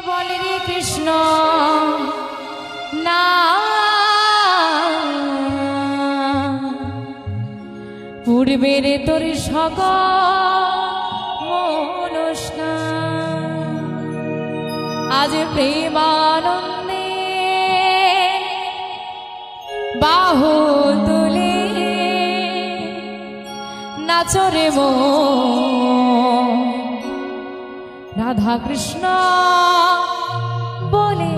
বলে রে কৃষ্ণ না পূর্বের তোর সকল অনুষ্ঠান আজ প্রেমানন্দে বাহু তুলে নাচরে মন রাধা কৃষ্ণ বলে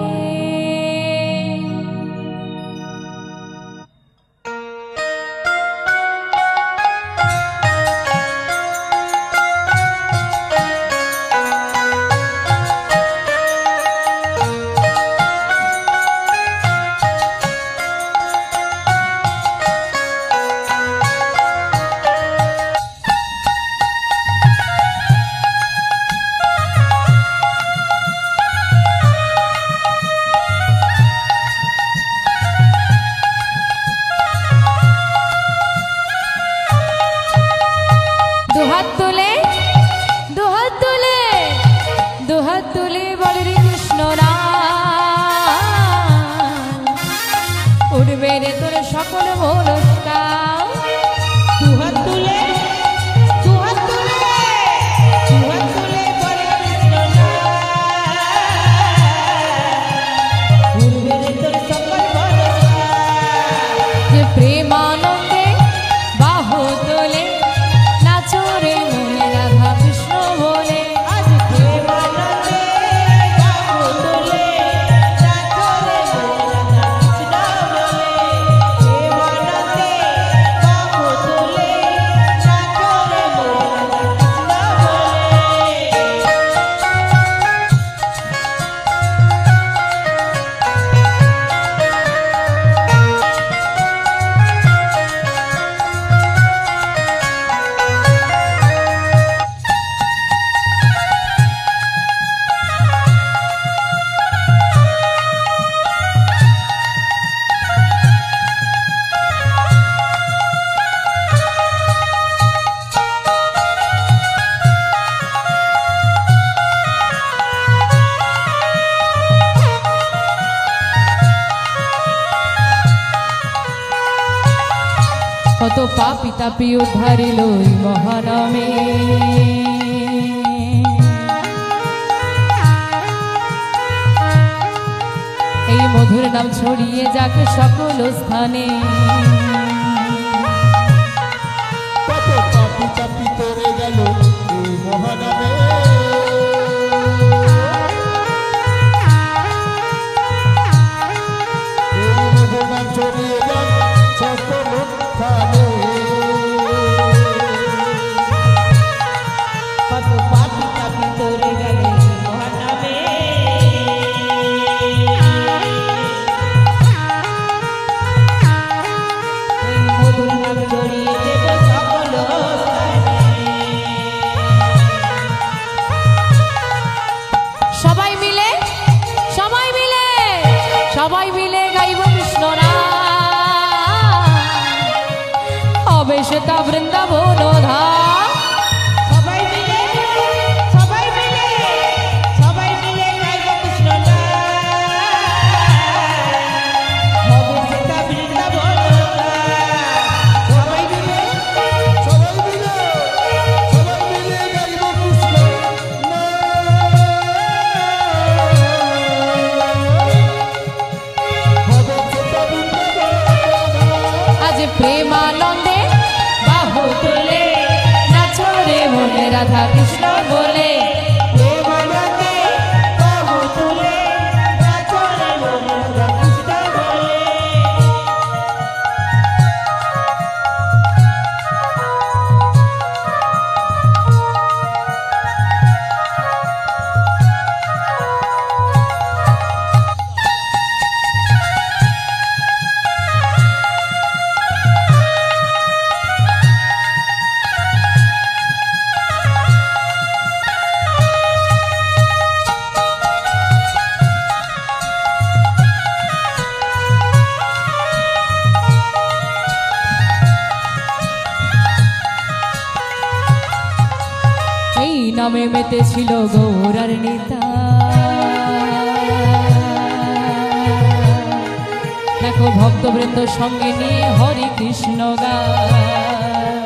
সকল মনস্কার দুহাত তুলে দুহাত তুলে দুহাত তুলে বলে কৃষ্ণ পূর্বের তোর সকল মনস্কার যে প্রেমানন্দে বাহু তোলে নাচরে মনে রাধা কৃষ্ণ বলে আজ প্রেমানন্দে বাহু তোলে নাচরে মনে রাধা কত পাপী তাপী উদ্ধারিল ওই মহানামে এই মধুর নাম ছড়িয়ে যাক সকল স্থানে কত পাপী তাপী তরে গেল এই মহানামে এই মধুর নাম ছড়িয়ে যাক সকল কত পাপী তাপী তোরে গেলে মহানামে এই মধুর নাম ছড়িয়ে দেব সকল স্থানে সবাই মিলে সবাই মিলে সবাই মিলে গাইব কৃষ্ণ নাম হবে সেটা বৃন্দাবন ধাম সবাই মিলে সবাই মিলে সবাই মিলে গাইব কৃষ্ণ নাম হবে সেটা বৃন্দাবন ধাম সবাই মিলে সবাই মিলে গাইব কৃষ্ণ আজ প্রেমানন্দে বাহু তুলে নাচরে মনে রাধা কৃষ্ণ বলে প্রেমানন্দে বাহু তুলে নাচরে মনে রাধা কৃষ্ণ বলে নামে মেতে ছিল গৌরার নিতাই দেখো ভক্তবৃন্দ সঙ্গে নিয়ে হরে কৃষ্ণ গায়।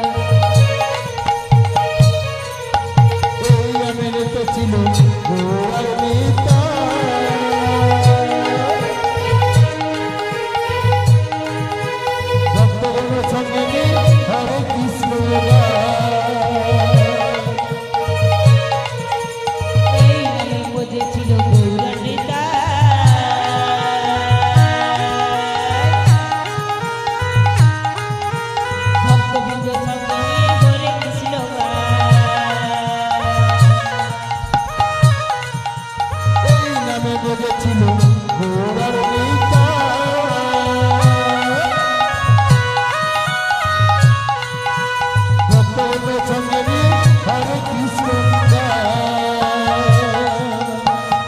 এই আমেরিতে ছিল গৌরার নিতাই, ভক্তগণ সঙ্গে নিয়ে হরে কৃষ্ণ এই নামে বুঝেছিল গৌর ভক্তবৃন্দ সঙ্গে নিয়ে হরে কৃষ্ণ এই নামে বুঝেছিল গৌরার নিতাই, ভক্তগণ সঙ্গে নিয়ে হরে কৃষ্ণ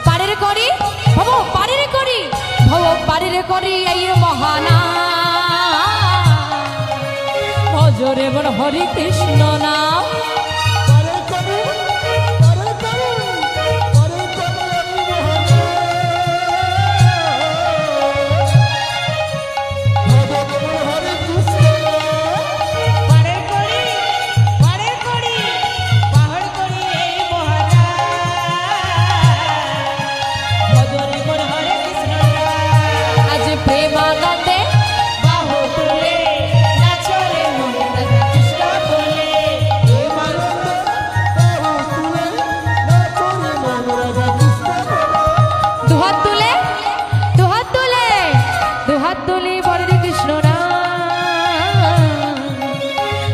পারের করি ভব পারের করি ভব পারের করি এই মহানা ভজরে বল হরে কৃষ্ণ নাম। পরে কবি পরে কবি পরে কবি ভগবান হরে কৃষ্ণ পারে করি পাহাড় করি এই মহারা ভজরে মোর হরে কৃষ্ণ আজ প্রেমানন্দে বাহু তুলে নাচরে মন রাধা কৃষ্ণ বলে দুহাত তুলে দুহাত তুলে দুহাত তুলে বলে কৃষ্ণ নাম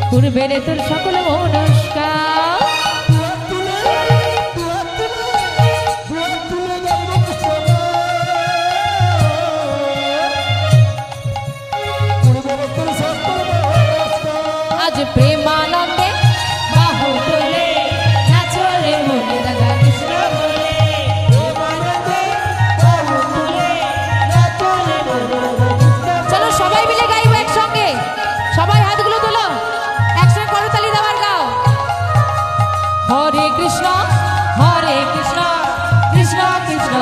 পূর্বের তোর সকল মনস্কার। আজ প্রেমানন্দে বাহু তুলে নাচরে মন রাধা কৃষ্ণ বলে বাহু তুলে নাচরে মন রাধা কৃষ্ণ চলো সবাই মিলে গাইবো একসঙ্গে, সবাই হাতগুলো তোলো একসঙ্গে করতালি দেওয়ার গাও। হরে কৃষ্ণ কৃষ্ণ কৃষ্ণ